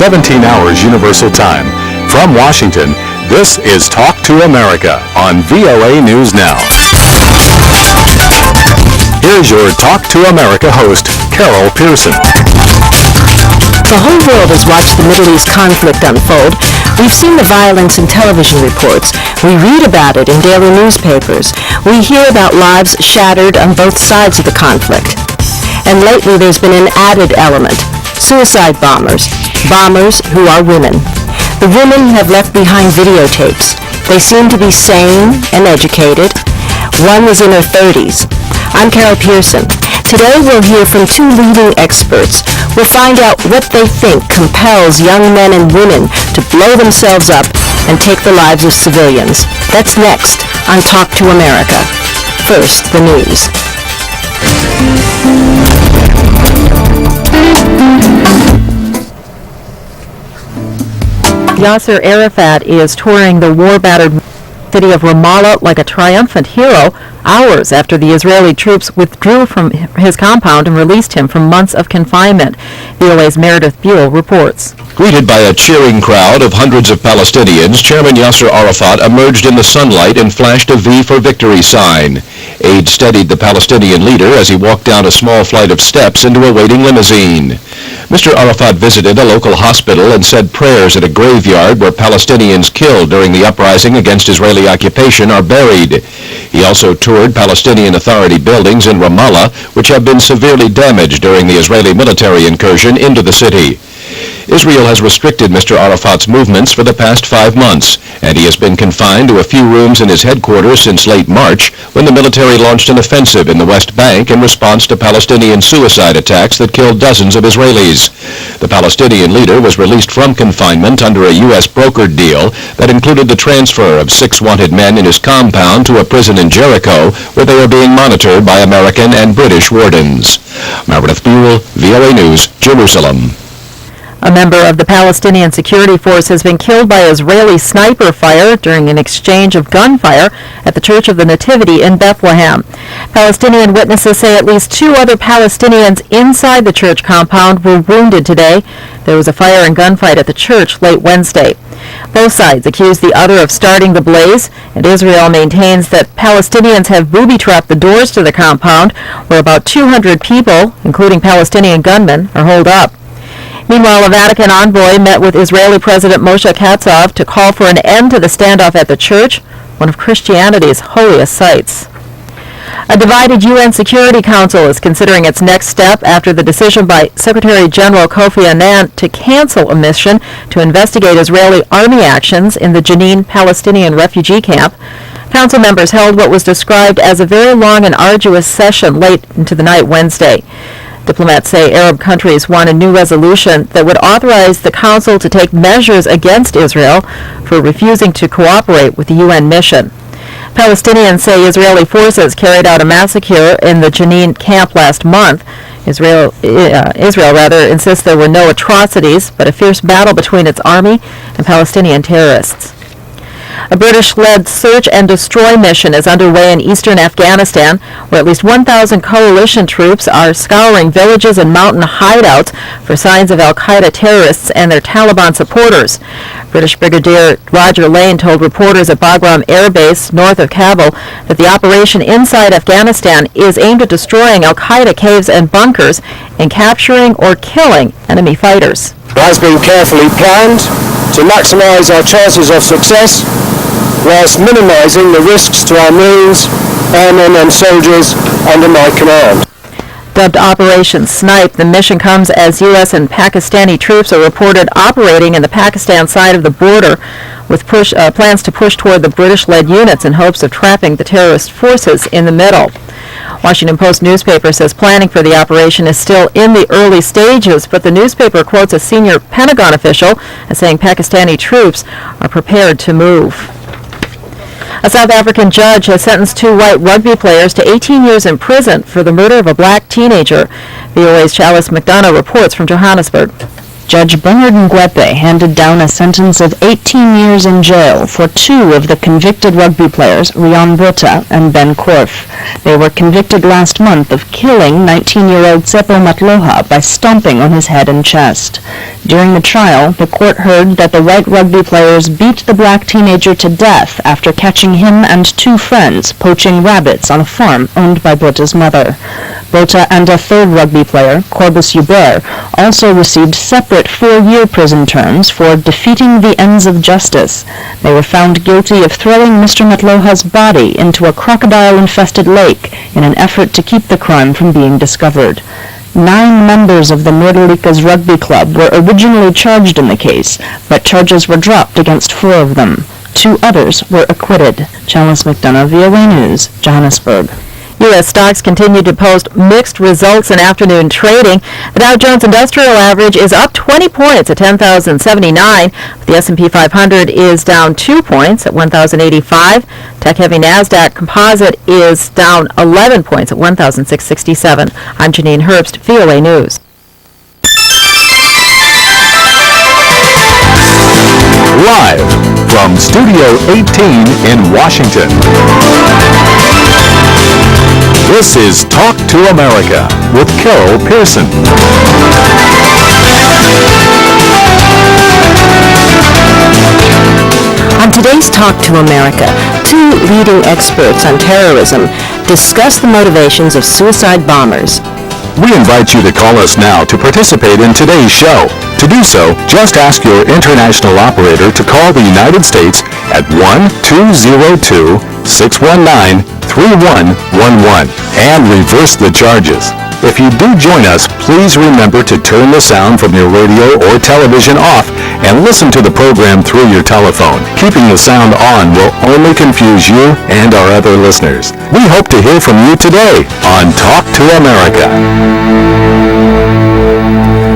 17 hours Universal Time. From Washington, this is Talk to America on VOA News Now. Here's your Talk to America host, Carol Pearson. The whole world has watched the Middle East conflict unfold. We've seen the violence in television reports. We read about it in daily newspapers. We hear about lives shattered on both sides of the conflict. And lately there's been an added element: suicide bombers. Bombers who are women. The women have left behind videotapes. They seem to be sane and educated. One was in her 30s. I'm Carol Pearson. Today we'll hear from two leading experts. We'll find out what they think compels young men and women to blow themselves up and take the lives of civilians. That's next on Talk to America. First, the news. Yasser Arafat is touring the war-battered city of Ramallah like a triumphant hero hours after the Israeli troops withdrew from his compound and released him from months of confinement. VOA's Meredith Buell reports. Greeted by a cheering crowd of hundreds of Palestinians, Chairman Yasser Arafat emerged in the sunlight and flashed a V for victory sign. Aides steadied the Palestinian leader as he walked down a small flight of steps into a waiting limousine. Mr. Arafat visited a local hospital and said prayers at a graveyard where Palestinians killed during the uprising against Israeli occupation are buried. He also toured Palestinian Authority buildings in Ramallah, which have been severely damaged during the Israeli military incursion into the city. Israel has restricted Mr. Arafat's movements for the past 5 months, and he has been confined to a few rooms in his headquarters since late March, when the military launched an offensive in the West Bank in response to Palestinian suicide attacks that killed dozens of Israelis. The Palestinian leader was released from confinement under a U.S. brokered deal that included the transfer of 6 wanted men in his compound to a prison in Jericho, where they are being monitored by American and British wardens. Meredith Buell, VOA News, Jerusalem. A member of the Palestinian Security Force has been killed by Israeli sniper fire during an exchange of gunfire at the Church of the Nativity in Bethlehem. Palestinian witnesses say at least 2 other Palestinians inside the church compound were wounded today. There was a fire and gunfight at the church late Wednesday. Both sides accuse the other of starting the blaze, and Israel maintains that Palestinians have booby-trapped the doors to the compound, where about 200 people, including Palestinian gunmen, are holed up. Meanwhile, a Vatican envoy met with Israeli President Moshe Katsav to call for an end to the standoff at the church, one of Christianity's holiest sites. A divided UN Security Council is considering its next step after the decision by Secretary General Kofi Annan to cancel a mission to investigate Israeli army actions in the Jenin Palestinian refugee camp. Council members held what was described as a very long and arduous session late into the night Wednesday. Diplomats say Arab countries want a new resolution that would authorize the Council to take measures against Israel for refusing to cooperate with the UN mission. Palestinians say Israeli forces carried out a massacre in the Jenin camp last month. Israel insists there were no atrocities, but a fierce battle between its army and Palestinian terrorists. A British-led search and destroy mission is underway in eastern Afghanistan, where at least 1,000 coalition troops are scouring villages and mountain hideouts for signs of al-Qaeda terrorists and their Taliban supporters. British Brigadier Roger Lane told reporters at Bagram Air Base, north of Kabul, that the operation inside Afghanistan is aimed at destroying al-Qaeda caves and bunkers and capturing or killing enemy fighters. It has been carefully planned to maximize our chances of success whilst minimizing the risks to our Marines, airmen and soldiers under my command. Dubbed Operation Snipe, the mission comes as U.S. and Pakistani troops are reported operating in the Pakistan side of the border with plans to push toward the British-led units in hopes of trapping the terrorist forces in the middle. Washington Post newspaper says planning for the operation is still in the early stages, but the newspaper quotes a senior Pentagon official as saying Pakistani troops are prepared to move. A South African judge has sentenced 2 white rugby players to 18 years in prison for the murder of a black teenager. VOA's Chalice McDonough reports from Johannesburg. Judge Bernard Ngwepe handed down a sentence of 18 years in jail for two of the convicted rugby players, Rian Botha and Ben Korf. They were convicted last month of killing 19-year-old Tsepo Matloha by stomping on his head and chest. During the trial, the court heard that the white rugby players beat the black teenager to death after catching him and two friends poaching rabbits on a farm owned by Botha's mother. Botha and a third rugby player, Corbus Hubert, also received separate 4-year prison terms for defeating the ends of justice. They were found guilty of throwing Mr. Matloha's body into a crocodile-infested lake in an effort to keep the crime from being discovered. 9 members of the Nordelikas Rugby Club were originally charged in the case, but charges were dropped against 4 of them. 2 others were acquitted. Chalice McDonough, VOA News, Johannesburg. U.S. stocks continue to post mixed results in afternoon trading. The Dow Jones Industrial Average is up 20 points at 10,079. The S&P 500 is down 2 points at 1,085. Tech-heavy NASDAQ Composite is down 11 points at 1,667. I'm Janine Herbst, VOA News. Live from Studio 18 in Washington. This is Talk to America with Carol Pearson. On today's Talk to America, 2 leading experts on terrorism discuss the motivations of suicide bombers. We invite you to call us now to participate in today's show. To do so, just ask your international operator to call the United States at 1-202-619-3111 and reverse the charges. If you do join us, please remember to turn the sound from your radio or television off and listen to the program through your telephone. Keeping the sound on will only confuse you and our other listeners. We hope to hear from you today on Talk to America.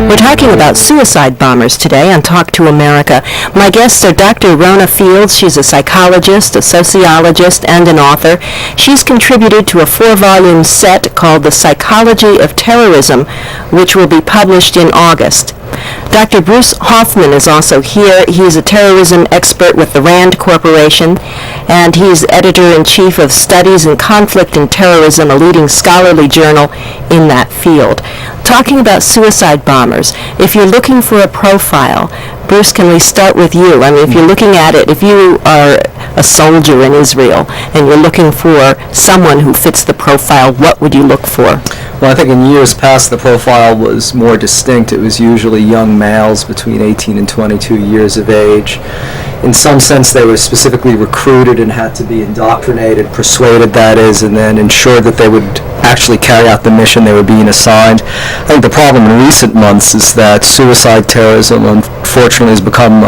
We're talking about suicide bombers today on Talk to America. My guests are Dr. Rona Fields. She's a psychologist, a sociologist, and an author. She's contributed to a 4-volume set called The Psychology of Terrorism, which will be published in August. Dr. Bruce Hoffman is also here. He's a terrorism expert with the RAND Corporation, and he's editor-in-chief of Studies in Conflict and Terrorism, a leading scholarly journal in that field. Talking about suicide bombers, if you're looking for a profile, Bruce, can we start with you? I mean, if you're looking at it, if you are a soldier in Israel and you're looking for someone who fits the profile, what would you look for? Well, I think in years past the profile was more distinct. It was usually young males between 18 and 22 years of age. In some sense, they were specifically recruited and had to be indoctrinated, persuaded, that is, and then ensured that they would actually carry out the mission they were being assigned. I think the problem in recent months is that suicide terrorism, unfortunately, has become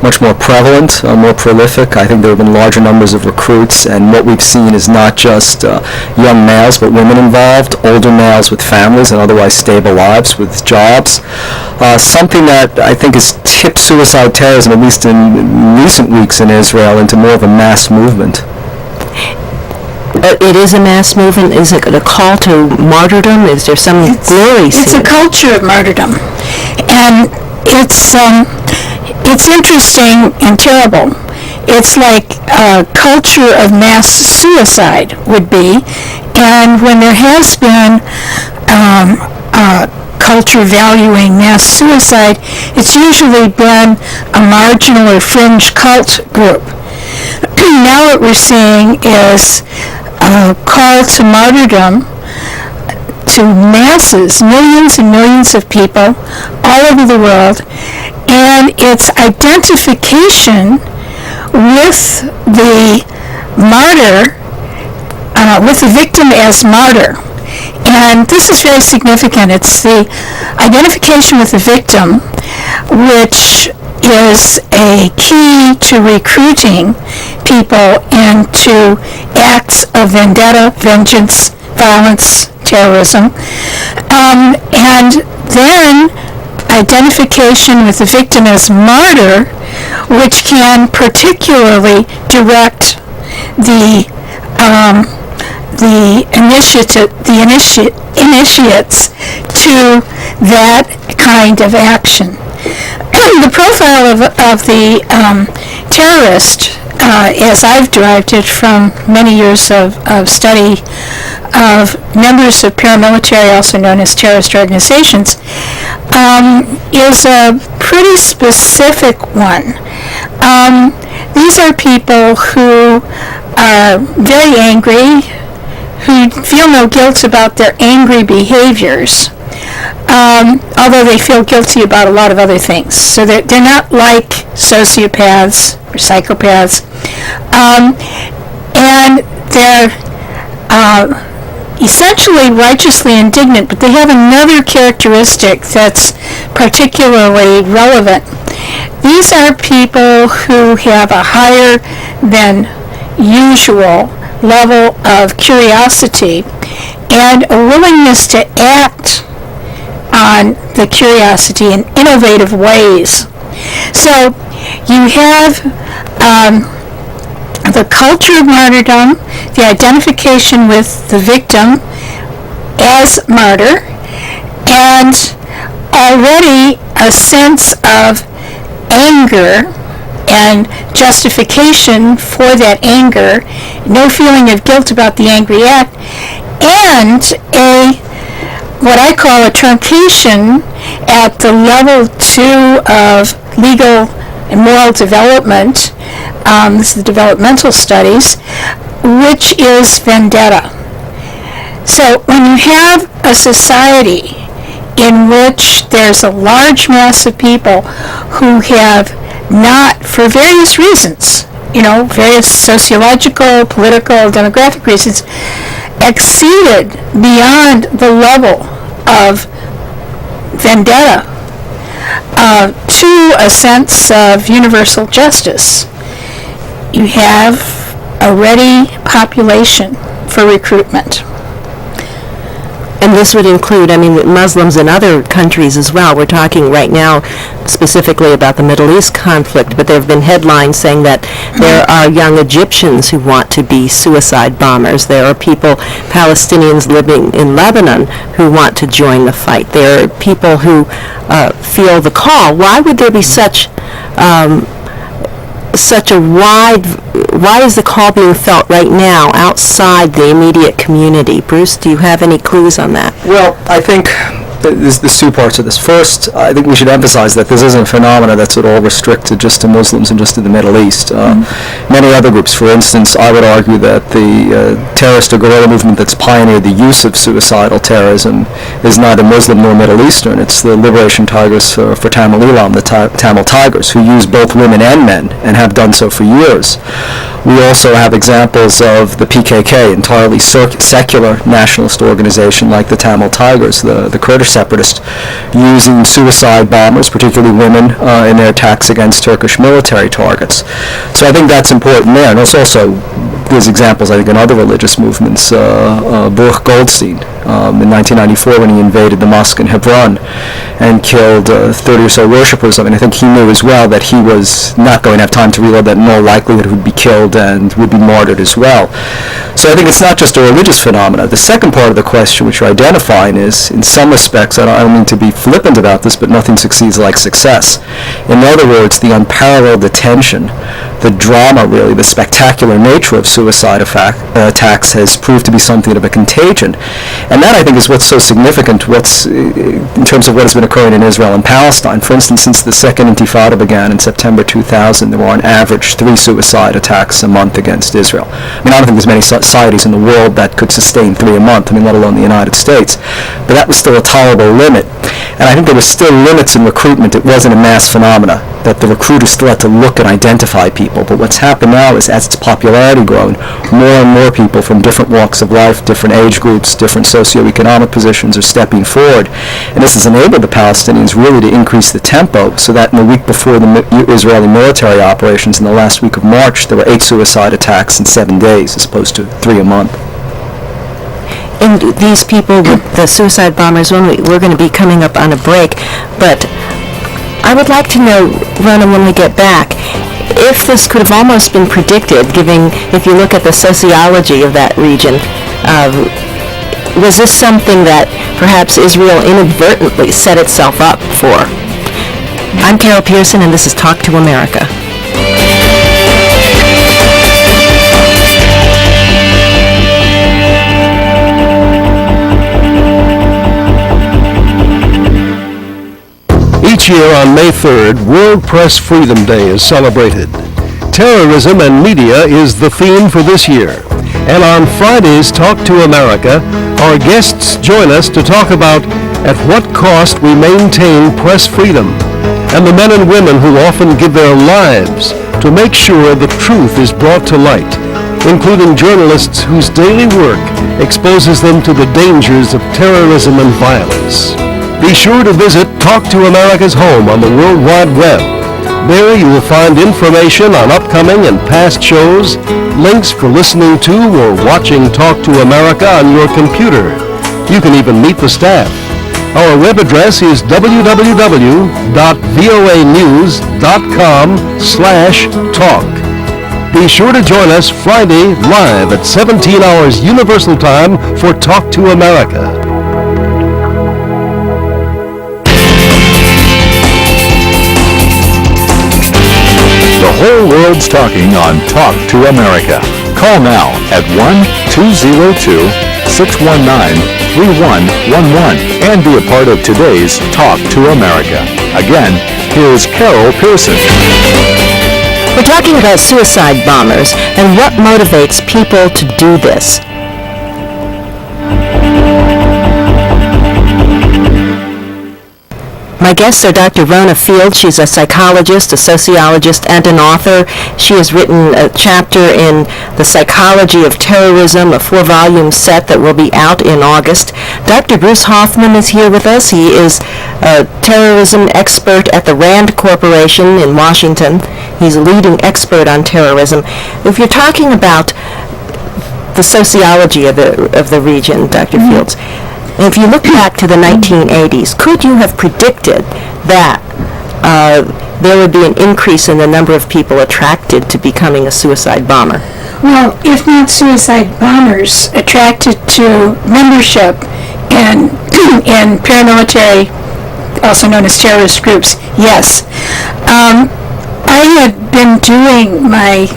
much more prevalent, more prolific. I think there have been larger numbers of recruits, and what we've seen is not just young males, but women involved, older males with families and otherwise stable lives with jobs. Something that I think has tipped suicide terrorism, at least in recent weeks in Israel, into more of a mass movement. It is a mass movement. Is it a call to martyrdom? Is there some glory? It's a culture of martyrdom, and it's interesting and terrible. It's like a culture of mass suicide would be, and when there has been a culture valuing mass suicide, it's usually been a marginal or fringe cult group. Now what we're seeing is a call to martyrdom to masses, millions and millions of people all over the world, and it's identification with the martyr, with the victim as martyr. And this is very significant. It's the identification with the victim, which is a key to recruiting people into acts of vendetta, vengeance, violence, terrorism. And then identification with the victim as martyr, which can particularly direct the initiates to that kind of action. the profile of the terrorist, as I've derived it from many years of study of members of paramilitary, also known as terrorist organizations, is a pretty specific one. These are people who are very angry, who feel no guilt about their angry behaviors, although they feel guilty about a lot of other things. So they're not like sociopaths or psychopaths. And they're essentially righteously indignant, but they have another characteristic that's particularly relevant. These are people who have a higher than usual level of curiosity and a willingness to act on the curiosity in innovative ways. So you have the culture of martyrdom, the identification with the victim as martyr, and already a sense of anger and justification for that anger, no feeling of guilt about the angry act, and what I call a truncation at the level 2 of legal and moral development, this is the developmental studies, which is vendetta. So when you have a society in which there's a large mass of people who have not, for various reasons, various sociological, political, demographic reasons, exceeded beyond the level of vendetta to a sense of universal justice, you have a ready population for recruitment. And this would include, Muslims in other countries as well. We're talking right now specifically about the Middle East conflict, but there have been headlines saying that there are young Egyptians who want to be suicide bombers. There are people, Palestinians living in Lebanon, who want to join the fight. There are people who feel the call. Why would there be such a why is the call being felt right now outside the immediate community? Bruce, do you have any clues on that? Well, I think there's two parts of this. First, I think we should emphasize that this isn't a phenomenon that's at all restricted just to Muslims and just to the Middle East. Many other groups, for instance, I would argue that the terrorist or guerrilla movement that's pioneered the use of suicidal terrorism is neither Muslim nor Middle Eastern. It's the Liberation Tigers for Tamil Eelam, the Tamil Tigers, who use both women and men and have done so for years. We also have examples of the PKK, entirely secular nationalist organization like the Tamil Tigers, the Kurdish separatists, using suicide bombers, particularly women, in their attacks against Turkish military targets. So I think that's important there. And it's also, there's examples, I think, in other religious movements. Baruch Goldstein, in 1994 when he invaded the mosque in Hebron and killed 30 or so worshippers. I think he knew as well that he was not going to have time to reload, that in all likelihood would be killed and would be martyred as well. So I think it's not just a religious phenomena. The second part of the question, which you're identifying, is, in some respects, I don't mean to be flippant about this, but nothing succeeds like success. In other words, the unparalleled attention, the drama, really, the spectacular nature of suicide attacks has proved to be something of a contagion. And that, I think, is what's so significant in terms of what has been occurring in Israel and Palestine. For instance, since the Second Intifada began in September 2000, there were on average 3 suicide attacks a month against Israel. I don't think there's many societies in the world that could sustain 3 a month, let alone the United States. But that was still a tolerable limit. And I think there were still limits in recruitment. It wasn't a mass phenomena, that the recruiters still had to look and identify people. But what's happened now is, as its popularity grown, more and more people from different walks of life, different age groups, different socioeconomic positions are stepping forward. And this has enabled the Palestinians really to increase the tempo, so that in the week before the Israeli military operations, in the last week of March, there were 8 suicide attacks in 7 days, as opposed to 3 a month. And these people, the suicide bombers, we're going to be coming up on a break, but I would like to know, Rona, when we get back, if this could have almost been predicted, if you look at the sociology of that region, was this something that perhaps Israel inadvertently set itself up for? I'm Carol Pearson, and this is Talk to America. Each year on May 3rd, World Press Freedom Day is celebrated. Terrorism and media is the theme for this year. And on Friday's Talk to America, our guests join us to talk about at what cost we maintain press freedom, and the men and women who often give their lives to make sure the truth is brought to light, including journalists whose daily work exposes them to the dangers of terrorism and violence. Be sure to visit Talk to America's home on the World Wide Web. There you will find information on upcoming and past shows, links for listening to or watching Talk to America on your computer. You can even meet the staff. Our web address is www.voanews.com/talk. Be sure to join us Friday live at 17 hours Universal Time for Talk to America. The whole world's talking on Talk to America. Call now at 1-202-619-3111 and be a part of today's Talk to America. Again, here's Carol Pearson. We're talking about suicide bombers and what motivates people to do this. My guests are Dr. Rona Field. She's a psychologist, a sociologist, and an author. She has written a chapter in The Psychology of Terrorism, a 4-volume set that will be out in August. Dr. Bruce Hoffman is here with us. He is a terrorism expert at the RAND Corporation in Washington. He's a leading expert on terrorism. If you're talking about the sociology of the region, Dr. Fields, if you look back to the 1980s, could you have predicted that there would be an increase in the number of people attracted to becoming a suicide bomber? Well, if not suicide bombers, attracted to membership in paramilitary, also known as terrorist groups, yes. I had been doing my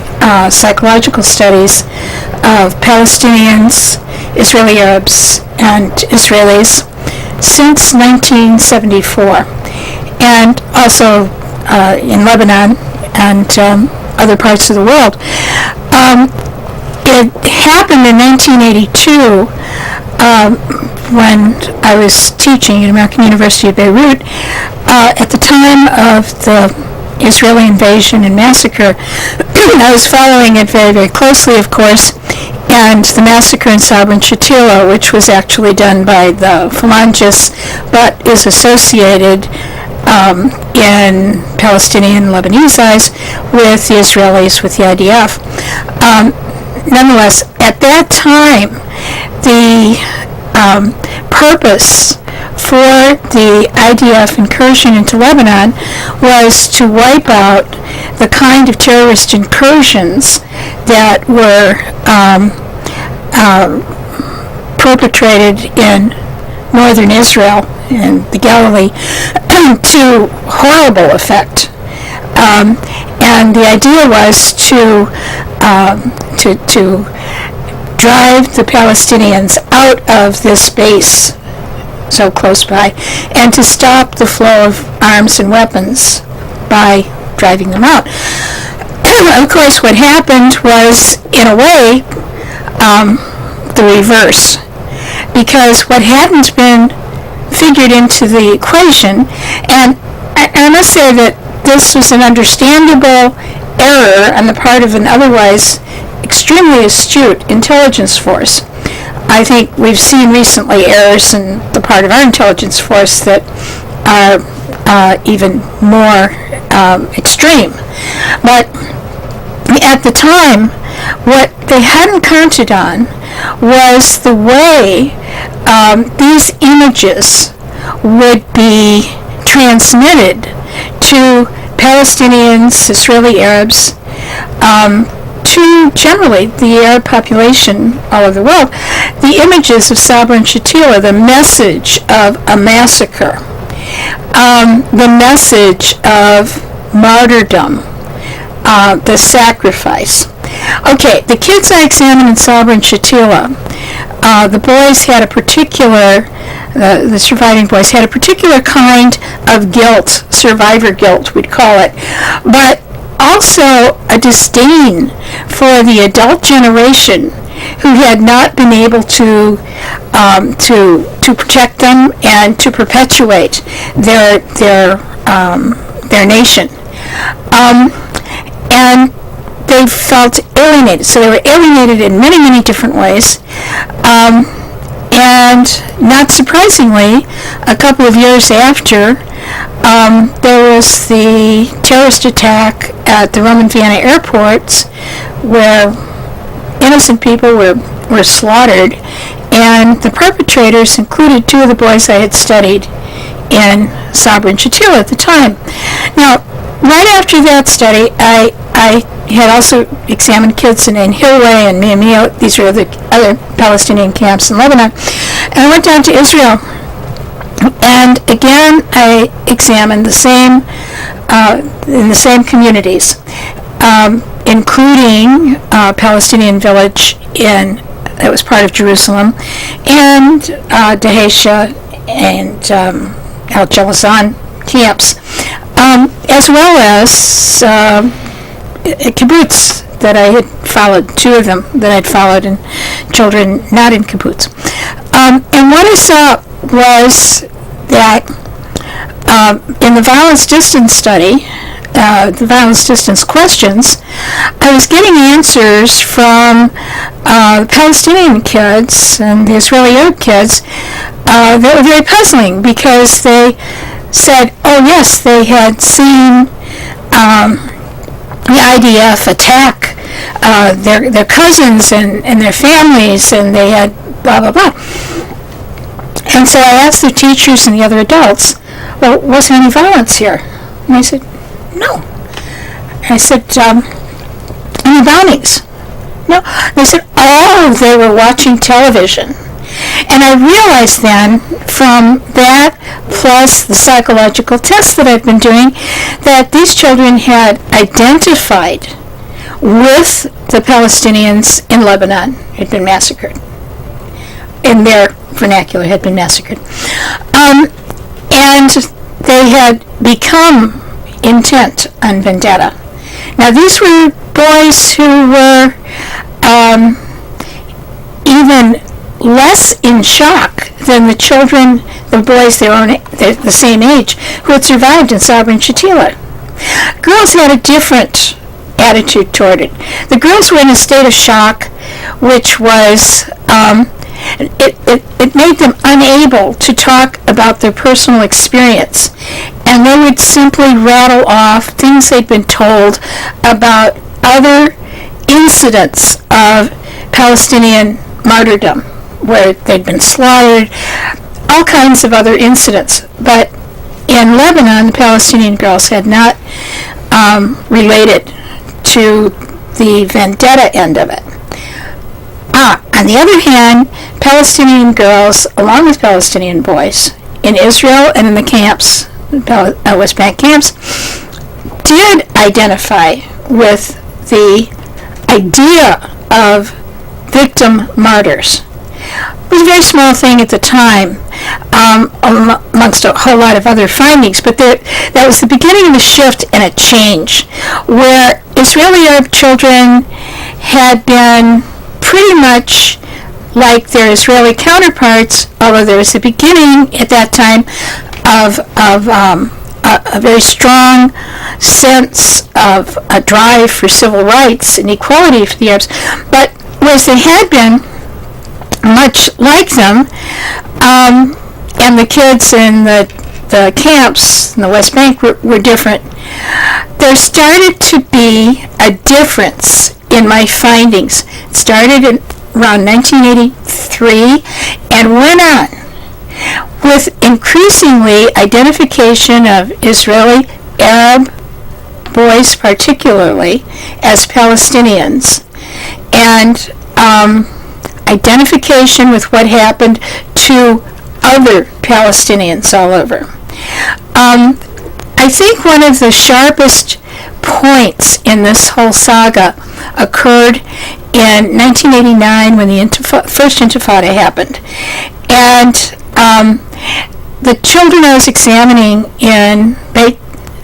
psychological studies of Palestinians, Israeli Arabs, and Israelis since 1974, and also in Lebanon and other parts of the world. It happened in 1982 when I was teaching at American University of Beirut at the time of the Israeli invasion and massacre. I was following it very, very closely, of course, and the massacre in Sabra and Shatila, which was actually done by the Phalangists, but is associated in Palestinian and Lebanese eyes with the Israelis, with the IDF. Nonetheless, at that time, the purpose for the IDF incursion into Lebanon was to wipe out the kind of terrorist incursions that were perpetrated in northern Israel and the Galilee to horrible effect. And the idea was to drive the Palestinians out of this base so close by, and to stop the flow of arms and weapons by driving them out. Of course, what happened was, in a way, the reverse, because what hadn't been figured into the equation, and I must say that this was an understandable error on the part of an otherwise extremely astute intelligence force. I think we've seen recently errors in the part of our intelligence force that are even more extreme. But at the time, what they hadn't counted on was the way these images would be transmitted to Palestinians, Israeli Arabs, to generally the Arab population all over the world. The images of Sabra and Shatila, the message of a massacre, the message of martyrdom, the sacrifice. Okay, the kids I examined in Sabra and Shatila, the boys had a particular, the surviving boys had a particular kind of guilt, survivor guilt, we'd call it, but also a disdain for the adult generation who had not been able to protect them and to perpetuate their nation, and they felt alienated. So they were alienated in many, many different ways. And not surprisingly, a couple of years after, there was the terrorist attack at the Roman Vienna airports where innocent people were slaughtered, and the perpetrators included two of the boys I had studied in Sabra and Shatila at the time. Now, right after that study, I had also examined kids in Hilweh and Miamio. These were the other Palestinian camps in Lebanon. And I went down to Israel. And again, I examined the same, in the same communities, including a Palestinian village that was part of Jerusalem, and Dheisheh and Al Jalazan camps, as well as kibbutz that I had followed, two of them that I'd followed, and children not in kibbutz. And what I saw was that in the violence distance study, the violence distance questions, I was getting answers from the Palestinian kids and the Israeli Arab kids that were very puzzling, because they said, oh yes, they had seen the IDF attack their cousins and their families, and they had blah blah blah. And so I asked their teachers and the other adults, well, was there any violence here? And they said, no. And I said, any bounties? No. They said, oh, they were watching television. And I realized then, from that plus the psychological tests that I've been doing, that these children had identified with the Palestinians in Lebanon who had been massacred. In their vernacular, had been massacred. And they had become intent on vendetta. Now, these were boys who were even less in shock than the children, the boys the same age, who had survived in Sabra and Shatila. Girls had a different attitude toward it. The girls were in a state of shock, which was it made them unable to talk about their personal experience, and they would simply rattle off things they'd been told about other incidents of Palestinian martyrdom, where they'd been slaughtered, all kinds of other incidents. But in Lebanon, the Palestinian girls had not related to the vendetta end of it. On the other hand, Palestinian girls, along with Palestinian boys, in Israel and in the camps, West Bank camps, did identify with the idea of victim martyrs. It was a very small thing at the time, amongst a whole lot of other findings, but that was the beginning of a shift and a change, where Israeli Arab children had been pretty much like their Israeli counterparts, although there was a beginning at that time of a very strong sense of a drive for civil rights and equality for the Arabs. But whereas they had been much like them, and the kids in the camps in the West Bank were different, there started to be a difference in my findings. It started in around 1983 and went on with increasingly identification of Israeli Arab boys particularly as Palestinians, and identification with what happened to other Palestinians all over. I think one of the sharpest points in this whole saga occurred in 1989 when the first Intifada happened. And the children I was examining in Beit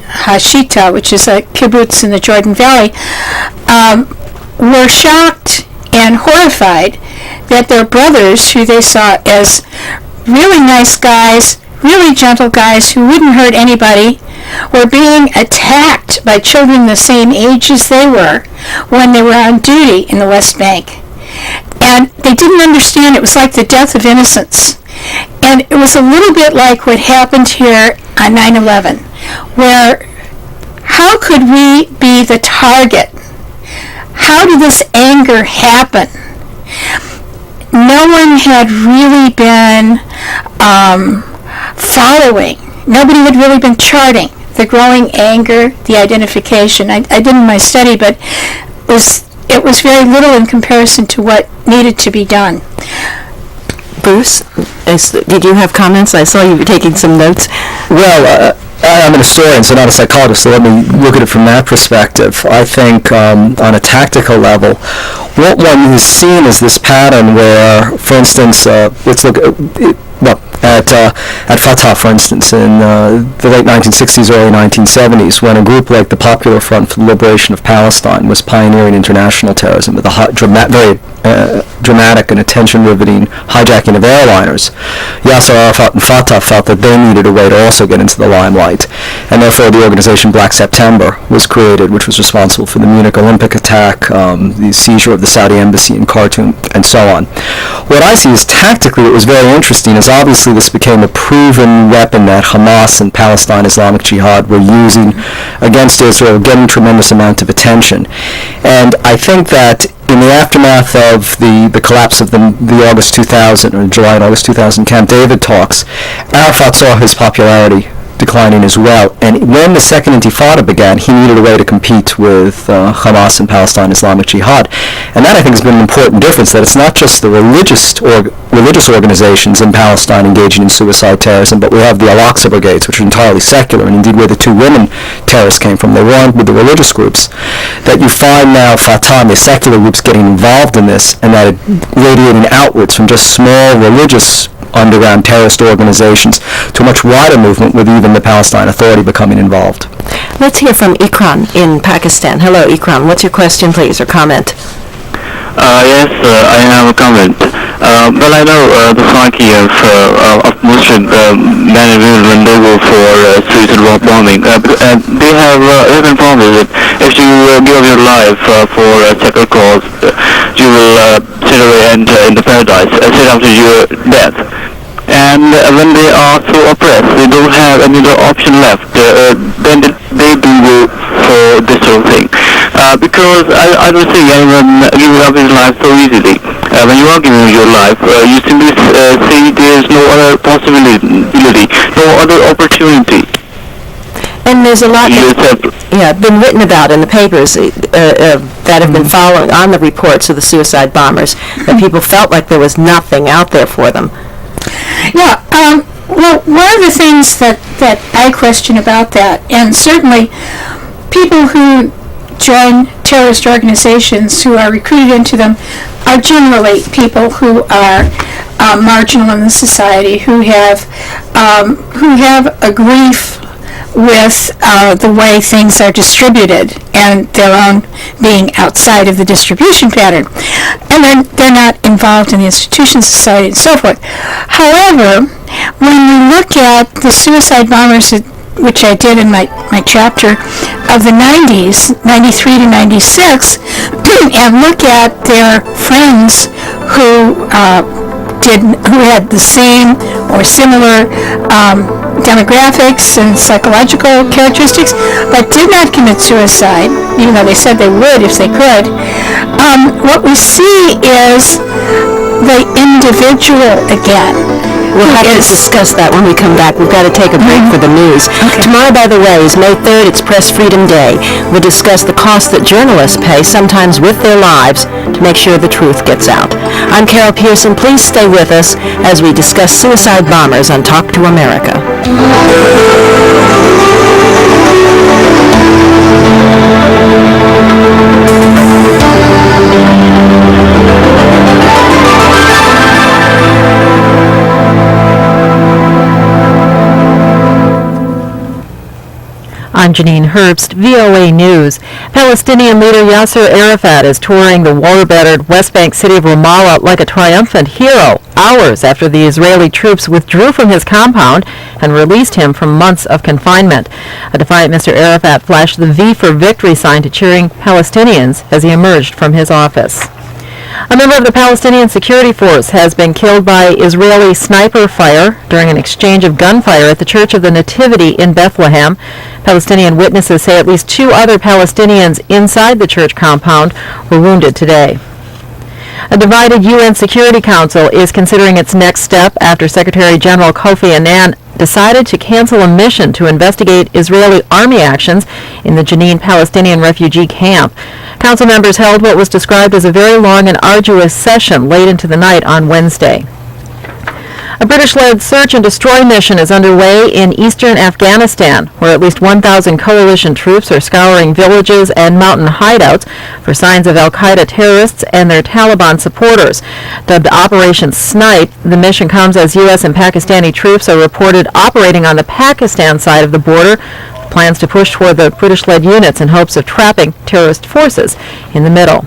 Hashita, which is a kibbutz in the Jordan Valley, were shocked and horrified that their brothers, who they saw as really nice guys, really gentle guys who wouldn't hurt anybody, were being attacked by children the same age as they were when they were on duty in the West Bank. And they didn't understand. It was like the death of innocence. And it was a little bit like what happened here on 9/11, where how could we be the target? How did this anger happen? No one had really been following. Nobody had really been charting the growing anger, the identification. I did in my study, but it was very little in comparison to what needed to be done. Bruce, did you have comments? I saw you were taking some notes. Well, I'm an historian, so not a psychologist, so let me look at it from that perspective. I think on a tactical level, what one has seen is this pattern where, for instance, let's look at Fatah, for instance, in the late 1960s, early 1970s, when a group like the Popular Front for the Liberation of Palestine was pioneering international terrorism with a very dramatic and attention-riveting hijacking of airliners. Yasser Arafat and Fatah felt that they needed a way to also get into the limelight, and therefore the organization Black September was created, which was responsible for the Munich Olympic attack, the seizure of the Saudi embassy in Khartoum, and so on. What I see is tactically what was very interesting is obviously this became a proven weapon that Hamas and Palestine Islamic Jihad were using against Israel, getting tremendous amount of attention. And I think that in the aftermath of the collapse of the August 2000, or July and August 2000 Camp David talks, Arafat saw his popularity declining as well. And when the second Intifada began, he needed a way to compete with Hamas and Palestine Islamic Jihad. And that, I think, has been an important difference, that it's not just the religious organizations in Palestine engaging in suicide terrorism, but we have the Al-Aqsa brigades, which are entirely secular, and indeed where the two women terrorists came from. They were armed with the religious groups. That you find now Fatah and the secular groups getting involved in this, and that it radiating outwards from just small religious underground terrorist organizations to a much wider movement, with even the Palestine Authority becoming involved. Let's hear from Ikran in Pakistan. Hello, Ikran. What's your question, please, or comment? Yes, I have a comment. Well, I know the psyche of most men and women when they go for suicide bombing. They have informed us that if you give up your life for a secular cause, you will sit away and in the paradise, sit after your death. And when they are so oppressed, they don't have any other option left. Then they do go for this sort of thing. Because I don't think anyone gives up his life so easily. When you are giving your life, you simply see there is no other possibility, no other opportunity. And there's a lot been written about in the papers that have been following on the reports of the suicide bombers, that people felt like there was nothing out there for them. Yeah, well, one of the things that I question about that, and certainly people who join terrorist organizations, who are recruited into them, are generally people who are marginal in the society, who have a grief with the way things are distributed and their own being outside of the distribution pattern. And then they're not involved in the institutions of society and so forth. However, when we look at the suicide bombers, which I did in my chapter of the 90s, 93 to 96, and look at their friends who had the same or similar demographics and psychological characteristics, but did not commit suicide, even though they said they would if they could, what we see is the individual again. We'll have to discuss that when we come back. We've got to take a break for the news. Okay. Tomorrow, by the way, is May 3rd. It's Press Freedom Day. We'll discuss the cost that journalists pay, sometimes with their lives, to make sure the truth gets out. I'm Carol Pearson. Please stay with us as we discuss suicide bombers on Talk to America. I'm Janine Herbst, VOA News. Palestinian leader Yasser Arafat is touring the war-battered West Bank city of Ramallah like a triumphant hero, hours after the Israeli troops withdrew from his compound and released him from months of confinement. A defiant Mr. Arafat flashed the V for Victory sign to cheering Palestinians as he emerged from his office. A member of the Palestinian Security Force has been killed by Israeli sniper fire during an exchange of gunfire at the Church of the Nativity in Bethlehem. Palestinian witnesses say at least 2 other Palestinians inside the church compound were wounded today. A divided UN Security Council is considering its next step after Secretary General Kofi Annan decided to cancel a mission to investigate Israeli army actions in the Jenin Palestinian refugee camp. Council members held what was described as a very long and arduous session late into the night on Wednesday. A British-led search and destroy mission is underway in eastern Afghanistan, where at least 1,000 coalition troops are scouring villages and mountain hideouts for signs of al-Qaeda terrorists and their Taliban supporters. Dubbed Operation Snipe, the mission comes as U.S. and Pakistani troops are reported operating on the Pakistan side of the border, plans to push toward the British-led units in hopes of trapping terrorist forces in the middle.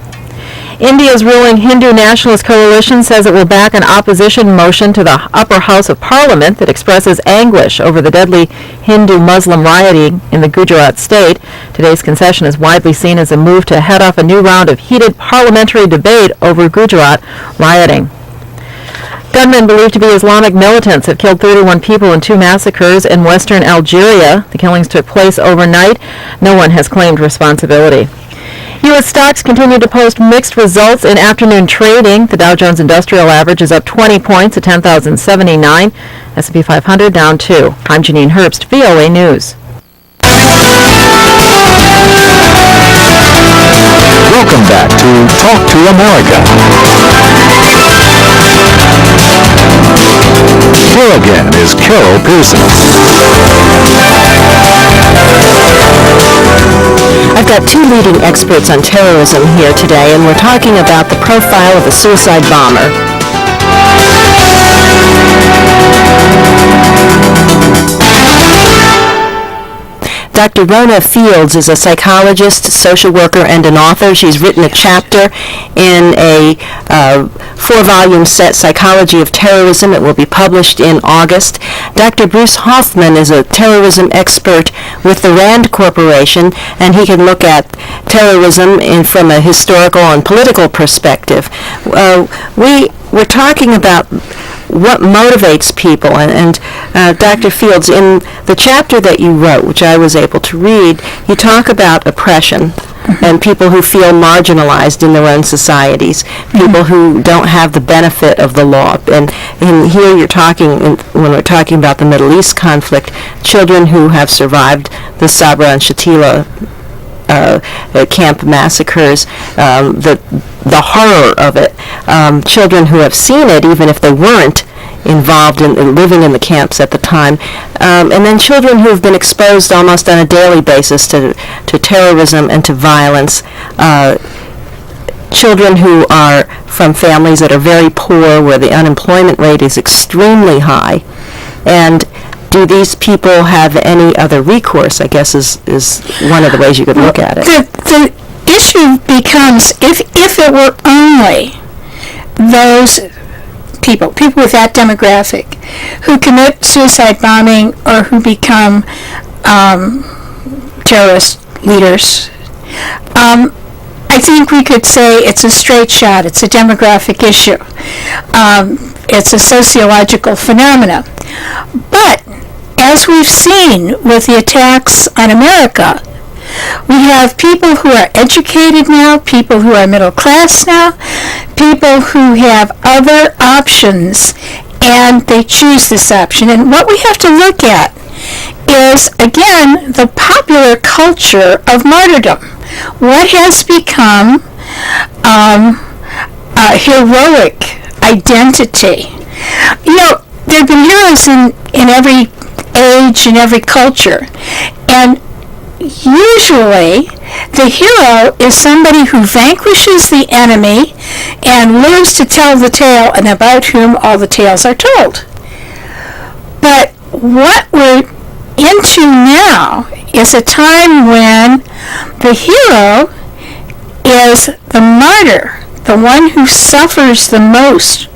India's ruling Hindu Nationalist Coalition says it will back an opposition motion to the upper house of parliament that expresses anguish over the deadly Hindu-Muslim rioting in the Gujarat state. Today's concession is widely seen as a move to head off a new round of heated parliamentary debate over Gujarat rioting. Gunmen believed to be Islamic militants have killed 31 people in 2 massacres in western Algeria. The killings took place overnight. No one has claimed responsibility. U.S. stocks continue to post mixed results in afternoon trading. The Dow Jones Industrial Average is up 20 points at 10,079. S&P 500 down 2. I'm Janine Herbst, VOA News. Welcome back to Talk to America. Here again is Carol Pearson. I've got 2 leading experts on terrorism here today, and we're talking about the profile of a suicide bomber. Dr. Rona Fields is a psychologist, social worker, and an author. She's written a chapter in a 4-volume set, Psychology of Terrorism. It will be published in August. Dr. Bruce Hoffman is a terrorism expert with the RAND Corporation, and he can look at terrorism from a historical and political perspective. We're talking about what motivates people, and Dr. Fields, in the chapter that you wrote, which I was able to read, you talk about oppression and people who feel marginalized in their own societies, people who don't have the benefit of the law. And here you're talking, when we're talking about the Middle East conflict, children who have survived the Sabra and Shatila camp massacres, the horror of it, children who have seen it, even if they weren't involved in living in the camps at the time, and then children who have been exposed almost on a daily basis to terrorism and to violence, children who are from families that are very poor, where the unemployment rate is extremely high. And do these people have any other recourse, I guess, is one of the ways you could look at it. The issue becomes, if it were only those people with that demographic who commit suicide bombing or who become terrorist leaders, I think we could say it's a straight shot. It's a demographic issue. It's a sociological phenomena. But as we've seen with the attacks on America, we have people who are educated now, people who are middle class now, people who have other options, and they choose this option. And what we have to look at is, again, the popular culture of martyrdom. What has become heroic identity. You know, there have been heroes in every age and every culture, and usually the hero is somebody who vanquishes the enemy and lives to tell the tale, and about whom all the tales are told. But what we're into now is a time when the hero is the martyr, the one who suffers the most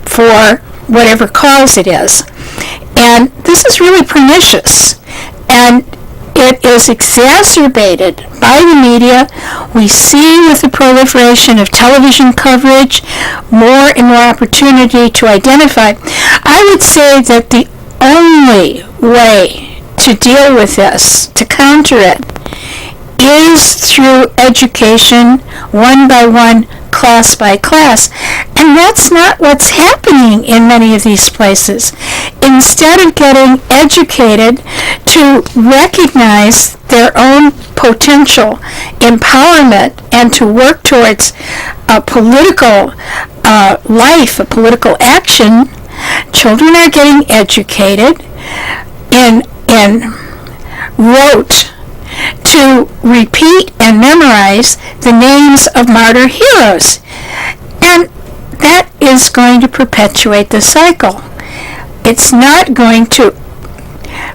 for whatever cause it is. And this is really pernicious, and it is exacerbated by the media. We see with the proliferation of television coverage more and more opportunity to identify. I would say that the only way to deal with this, to counter it, is through education, one by one, class by class. And that's not what's happening in many of these places. Instead of getting educated to recognize their own potential empowerment and to work towards a political life, a political action, children are getting educated in rote to repeat and memorize the names of martyr heroes. And that is going to perpetuate the cycle. It's not going to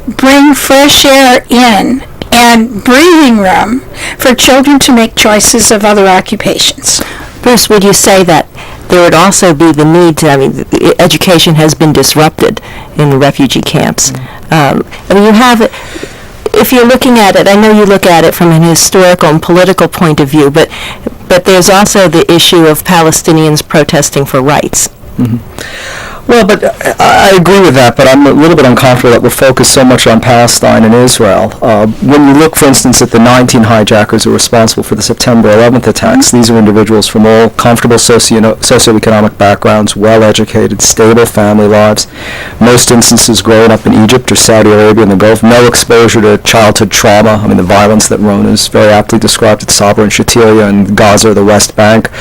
bring fresh air in and breathing room for children to make choices of other occupations. Bruce, would you say that there would also be the need to, education has been disrupted in the refugee camps. You have, if you're looking at it, I know you look at it from an historical and political point of view, but there's also the issue of Palestinians protesting for rights. Mm-hmm. Well, but I agree with that, but I'm a little bit uncomfortable that we're focused so much on Palestine and Israel. When you look, for instance, at the 19 hijackers who were responsible for the September 11th attacks, these are individuals from all comfortable socioeconomic backgrounds, well-educated, stable family lives, most instances growing up in Egypt or Saudi Arabia in the Gulf, no exposure to childhood trauma. The violence that Rona's very aptly described at Sabra and Shatila and Gaza or the West Bank.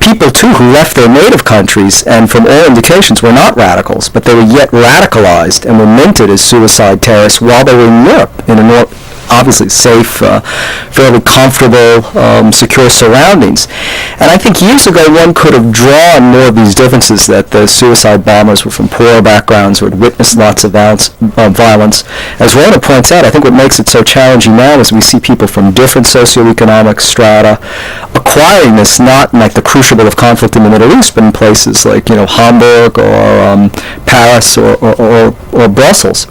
People, too, who left their native countries and from all indications were not radicals, but they were yet radicalized and were minted as suicide terrorists while they were in Europe, in a obviously safe, fairly comfortable, secure surroundings. And I think years ago one could have drawn more of these differences, that the suicide bombers were from poor backgrounds or had witnessed lots of violence. As Rona points out, I think what makes it so challenging now is we see people from different socioeconomic strata acquiring this, not in like the crucible of conflict in the Middle East, but in places like Hamburg or Paris or Brussels.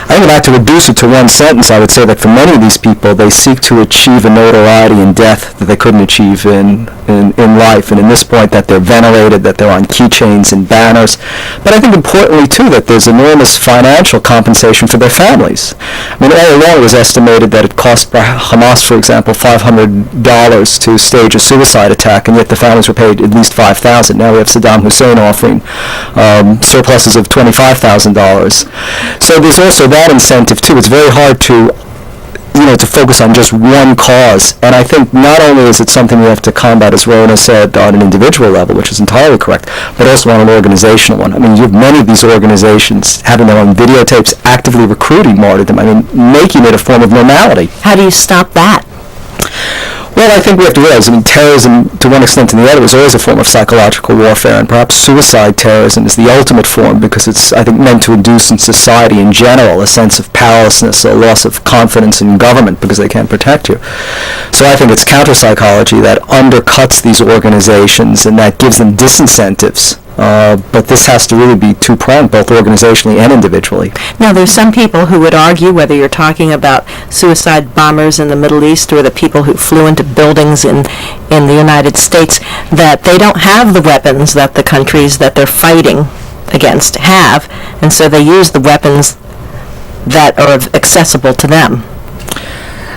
I think if I had to reduce it to one sentence, I would say that for many of these people, they seek to achieve a notoriety in death that they couldn't achieve in life, and in this point that they're venerated, that they're on keychains and banners. But I think importantly too that there's enormous financial compensation for their families. All along it was estimated that it cost Hamas, for example, $500 to stage a suicide attack, and yet the families were paid at least $5,000. Now we have Saddam Hussein offering surpluses of $25,000. So there's also that incentive too. It's very hard to focus on just one cause. And I think not only is it something we have to combat, as Rona said, on an individual level, which is entirely correct, but also on an organizational one. You have many of these organizations having their own videotapes actively recruiting martyrdom, making it a form of normality. How do you stop that? Well, I think we have to realize, terrorism, to one extent or the other, is always a form of psychological warfare, and perhaps suicide terrorism is the ultimate form because it's, I think, meant to induce in society in general a sense of powerlessness, a loss of confidence in government because they can't protect you. So I think it's counter-psychology that undercuts these organizations and that gives them disincentives. But this has to really be two-pronged, both organizationally and individually. Now, there's some people who would argue, whether you're talking about suicide bombers in the Middle East or the people who flew into buildings in the United States, that they don't have the weapons that the countries that they're fighting against have, and so they use the weapons that are accessible to them.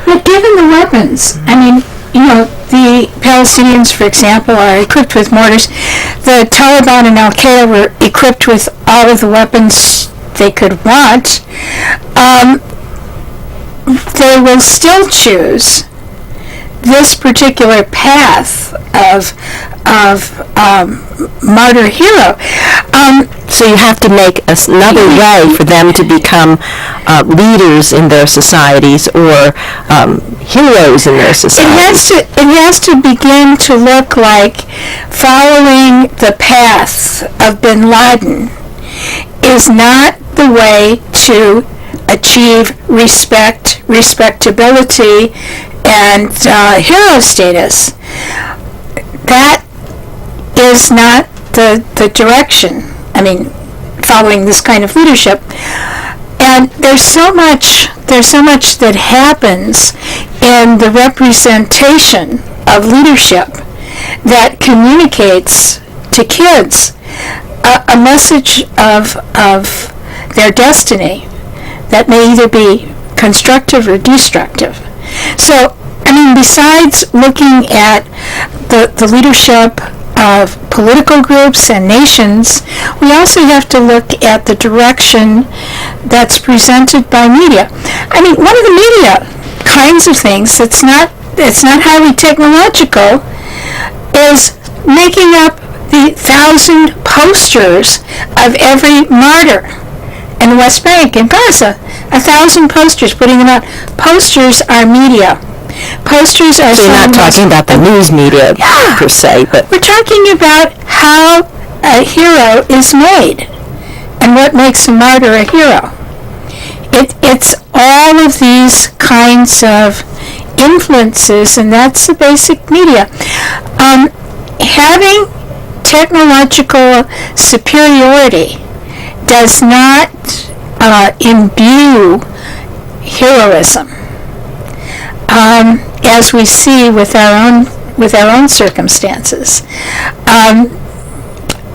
But given the weapons, the Palestinians, for example, are equipped with mortars. The Taliban and Al-Qaeda were equipped with all of the weapons they could want. They will still choose this particular path of martyr hero. So you have to make another way for them to become leaders in their societies or heroes in their societies. It has to begin to look like following the path of bin Laden is not the way to achieve respect, respectability, and hero status. That is not the direction. I mean, following this kind of leadership. And there's so much that happens in the representation of leadership that communicates to kids a message of their destiny that may either be constructive or destructive. So, I mean, besides looking at the leadership of political groups and nations, we also have to look at the direction that's presented by media. I mean, one of the media kinds of things that's not highly technological is making up the 1,000 posters of every martyr in the West Bank, in Gaza. 1,000 posters, putting them out. Posters are media. Posters are... So you're not talking about the news media per se, but... We're talking about how a hero is made and what makes a martyr a hero. It's all of these kinds of influences, and that's the basic media. Having technological superiority does not imbue heroism, as we see with our own circumstances.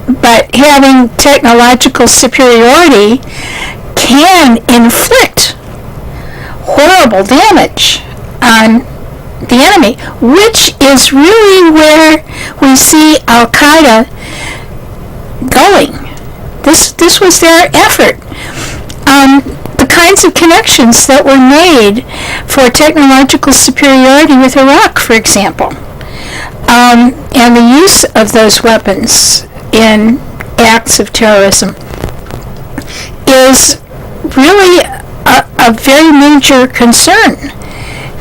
But having technological superiority can inflict horrible damage on the enemy, which is really where we see Al-Qaeda going. This was their effort. The kinds of connections that were made for technological superiority with Iraq, for example, and the use of those weapons in acts of terrorism is really a very major concern.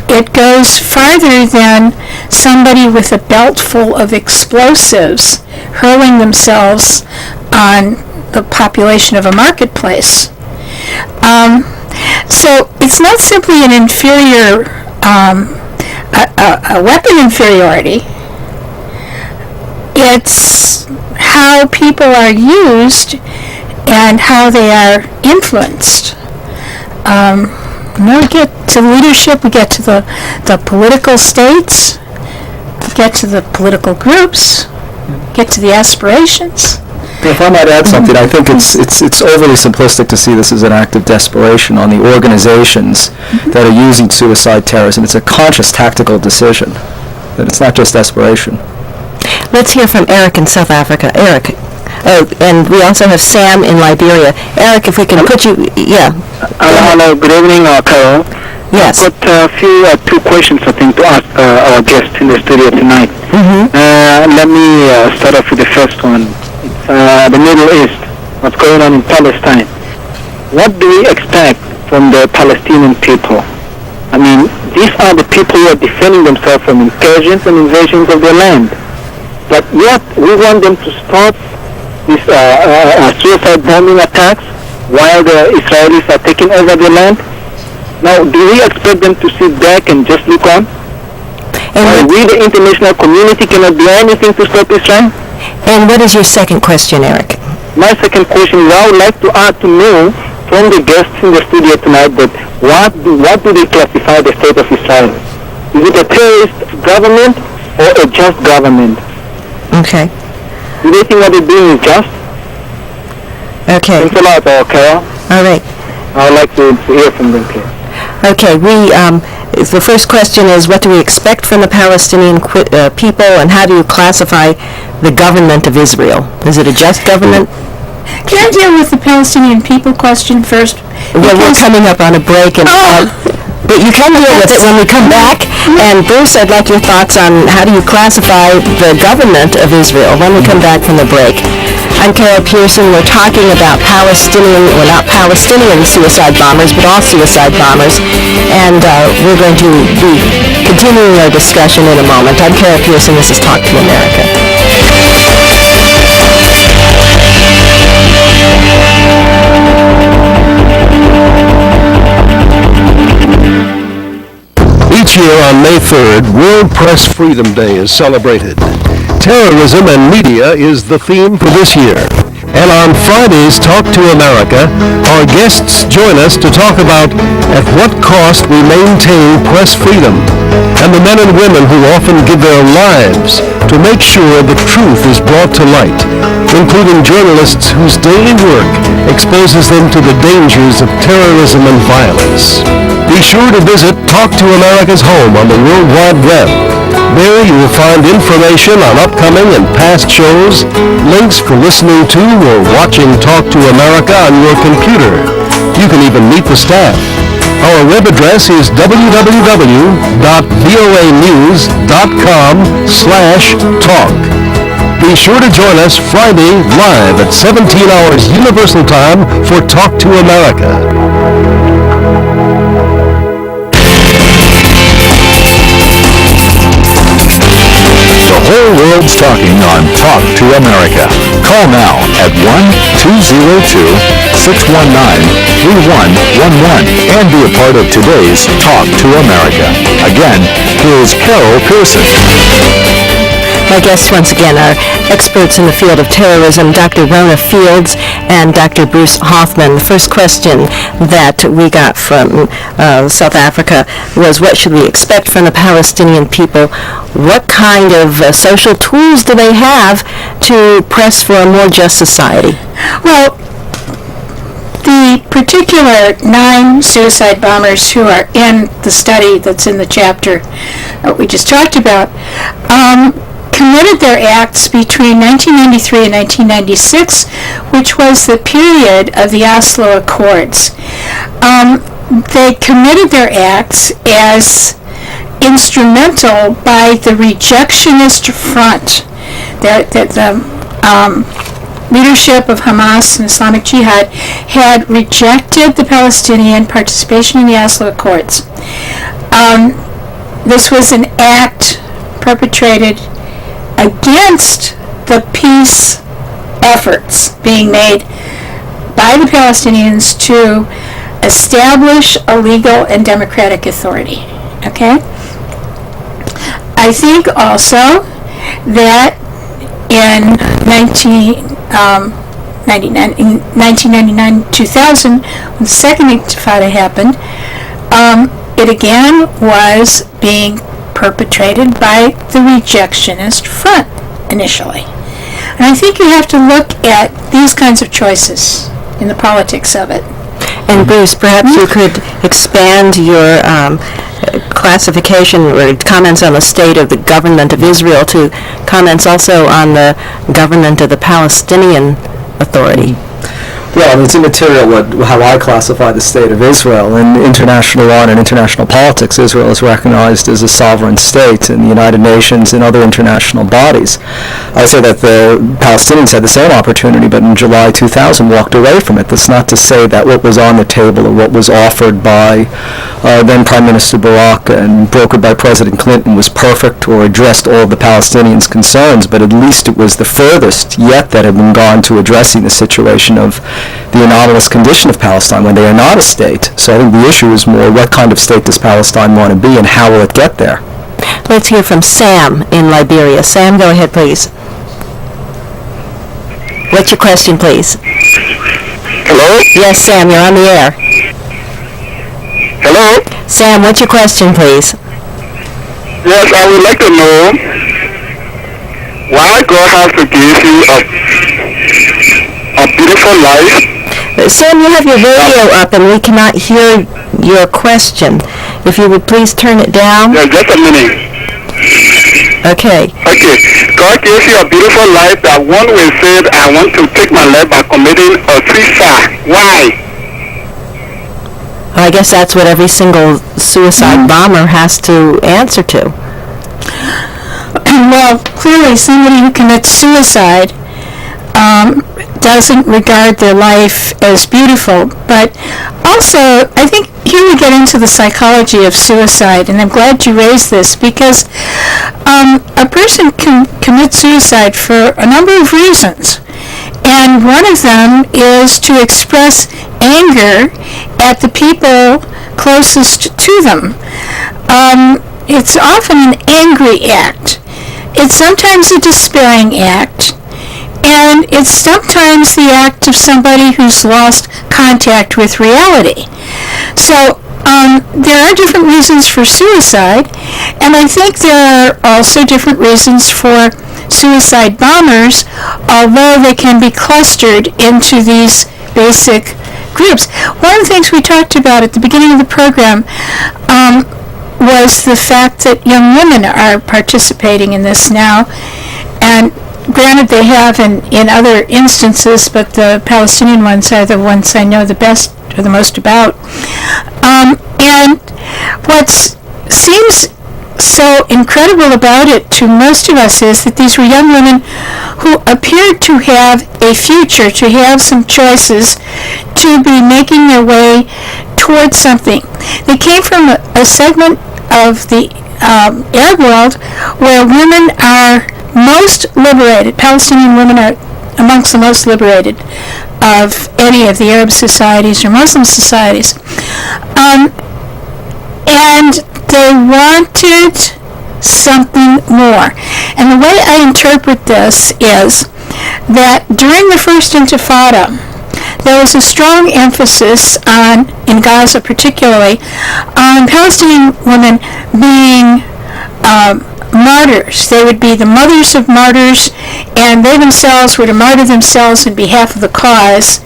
It goes farther than somebody with a belt full of explosives hurling themselves on the population of a marketplace. So it's not simply an inferior, a weapon inferiority. It's how people are used and how they are influenced. We get to leadership, we get to the political states, we get to the political groups, get to the aspirations. If I might add something, I think it's overly simplistic to see this as an act of desperation on the organizations that are using suicide terrorism. It's a conscious tactical decision. That it's not just desperation. Let's hear from Eric in South Africa. Eric. And we also have Sam in Liberia. Eric, if we can put you... Yeah. Hello, good evening, Carol. Yes. I've got two questions, I think, to ask our guests in the studio tonight. Let me start off with the first one. The Middle East, what's going on in Palestine. What do we expect from the Palestinian people? I mean, these are the people who are defending themselves from incursions and invasions of their land. But yet, we want them to stop these suicide bombing attacks while the Israelis are taking over their land. Now, do we expect them to sit back and just look on? And we, the international community, cannot do anything to stop Israel? And what is your second question, Eric? My second question is, I would like to know from the guests in the studio tonight that what do they classify the state of Israel? Is it a terrorist government or a just government? Okay. Do they think what they're doing is just? Okay. Thanks a lot, Carol. All right. I would like to hear from them, please. Okay, the first question is, what do we expect from the Palestinian people, and how do you classify the government of Israel? Is it a just government? Can I deal with the Palestinian people question first? Well, we're coming up on a break, and But you can deal with it when we come back. And Bruce, I'd like your thoughts on how do you classify the government of Israel when we come back from the break. I'm Carol Pearson. We're talking about not Palestinian suicide bombers, but all suicide bombers. And we're going to be continuing our discussion in a moment. I'm Carol Pearson. This is Talk to America. Each year on May 3rd, World Press Freedom Day is celebrated. Terrorism and media is the theme for this year. And on Friday's Talk to America, our guests join us to talk about at what cost we maintain press freedom and the men and women who often give their lives to make sure the truth is brought to light, including journalists whose daily work exposes them to the dangers of terrorism and violence. Be sure to visit Talk to America's home on the World Wide Web. There you will find information on upcoming and past shows, links for listening to or watching Talk to America on your computer. You can even meet the staff. Our web address is www.voanews.com/talk. Be sure to join us Friday live at 17 hours Universal Time for Talk to America. The whole world's talking on Talk to America. Call now at 1-202-619-3111 and be a part of today's Talk to America. Again, here's Carol Pearson. My guests once again are experts in the field of terrorism, Dr. Rona Fields and Dr. Bruce Hoffman. The first question that we got from South Africa was, what should we expect from the Palestinian people? What kind of social tools do they have to press for a more just society? Well, the particular 9 suicide bombers who are in the study that's in the chapter that we just talked about committed their acts between 1993 and 1996, which was the period of the Oslo Accords. They committed their acts as instrumental by the rejectionist front. The leadership of Hamas and Islamic Jihad had rejected the Palestinian participation in the Oslo Accords. This was an act perpetrated against the peace efforts being made by the Palestinians to establish a legal and democratic authority. Okay? I think also that in 1999-2000, when the second Intifada happened, it again was being perpetrated by the rejectionist front initially. And I think you have to look at these kinds of choices in the politics of it. And Bruce, perhaps you could expand your classification or comments on the state of the government of Israel to comments also on the government of the Palestinian Authority. Well, it's immaterial how I classify the state of Israel. In international law and in international politics, Israel is recognized as a sovereign state in the United Nations and other international bodies. I say that the Palestinians had the same opportunity, but in July 2000 walked away from it. That's not to say that what was on the table or what was offered by then Prime Minister Barak and brokered by President Clinton was perfect or addressed all of the Palestinians' concerns, but at least it was the furthest yet that had been gone to addressing the situation of the anomalous condition of Palestine when they are not a state. So I think the issue is more, what kind of state does Palestine want to be and how will it get there? Let's hear from Sam in Liberia. Sam, go ahead, please. What's your question, please? Hello? Yes, Sam, you're on the air. Hello? Sam, what's your question, please? Yes, I would like to know why God has to give you a beautiful life. Sam, you have your radio up and we cannot hear your question. If you would please turn it down. Yeah, just a minute. Okay. Okay. God gives you a beautiful life that one will say, I want to take my life by committing a suicide. Why? I guess that's what every single suicide bomber has to answer to. Well, clearly somebody who commits suicide doesn't regard their life as beautiful. But also, I think here we get into the psychology of suicide, and I'm glad you raised this, because a person can commit suicide for a number of reasons. And one of them is to express anger at the people closest to them. It's often an angry act. It's sometimes a despairing act. And it's sometimes the act of somebody who's lost contact with reality. So there are different reasons for suicide, and I think there are also different reasons for suicide bombers, although they can be clustered into these basic groups. One of the things we talked about at the beginning of the program was the fact that young women are participating in this now, and granted they have in other instances, but the Palestinian ones are the ones I know the best or the most about. And what seems so incredible about it to most of us is that these were young women who appeared to have a future, to have some choices, to be making their way towards something. They came from a segment of the Arab world where women are most liberated. Palestinian women are amongst the most liberated of any of the Arab societies or Muslim societies. And they wanted something more. And the way I interpret this is that during the First Intifada, there was a strong emphasis on, in Gaza particularly, on Palestinian women being martyrs. They would be the mothers of martyrs, and they themselves were to martyr themselves in behalf of the cause.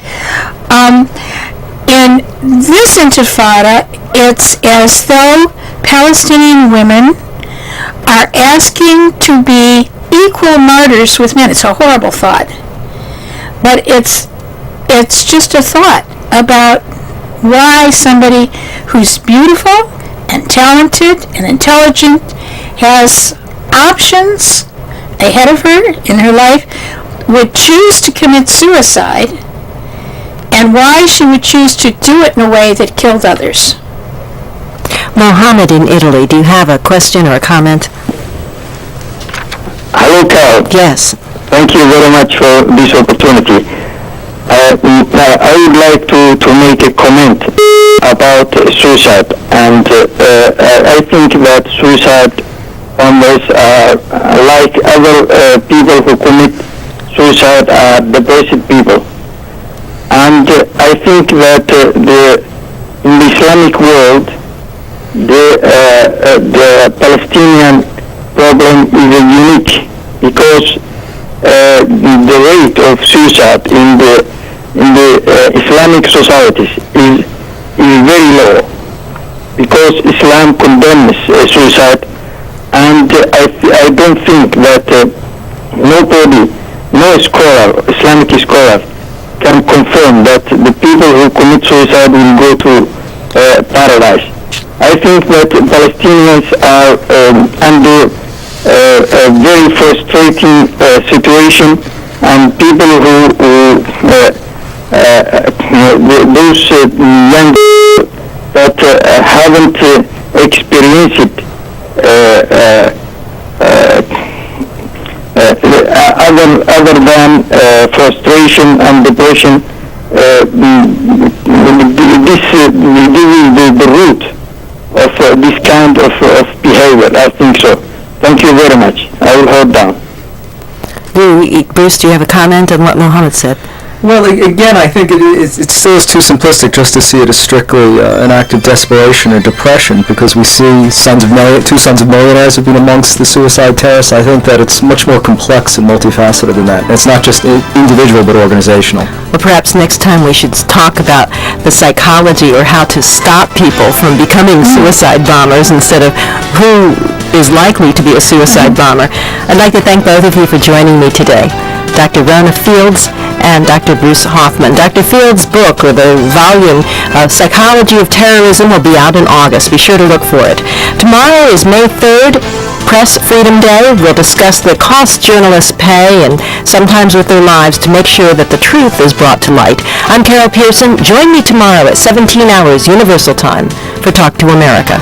In this Intifada, it's as though Palestinian women are asking to be equal martyrs with men. It's a horrible thought, but it's just a thought about why somebody who's beautiful and talented and intelligent has options ahead of her in her life would choose to commit suicide, and why she would choose to do it in a way that killed others. Mohammed in Italy, do you have a question or a comment? Hello, Carol. Yes. Thank you very much for this opportunity. I would like to make a comment about suicide, and I think that suicide bombers are like other people who commit suicide are depressed people. And I think that in the Islamic world, the Palestinian problem is unique, because the rate of suicide in the Islamic societies is very low, because Islam condemns suicide, and I don't think that no scholar, Islamic scholar, can confirm that the people who commit suicide will go to paradise. I think that Palestinians are under a very frustrating situation, and people who those young that haven't experienced other than frustration and depression, this is the root of this kind of behavior. I think so. Thank you very much. I will hold down. Bruce, do you have a comment on what Mohammed said? Well, again, I think it still is too simplistic just to see it as strictly an act of desperation or depression, because we see two sons of millionaires have been amongst the suicide terrorists. I think that it's much more complex and multifaceted than that. It's not just individual, but organizational. Well, perhaps next time we should talk about the psychology or how to stop people from becoming suicide bombers instead of who is likely to be a suicide bomber. I'd like to thank both of you for joining me today. Dr. Rona Fields and Dr. Bruce Hoffman. Dr. Field's book, or the volume of Psychology of Terrorism, will be out in August. Be sure to look for it. Tomorrow is May 3rd. Press Freedom Day. We'll discuss the costs journalists pay and sometimes with their lives to make sure that the truth is brought to light. I'm Carol Pearson. Join me tomorrow at 17 hours Universal Time for Talk to America.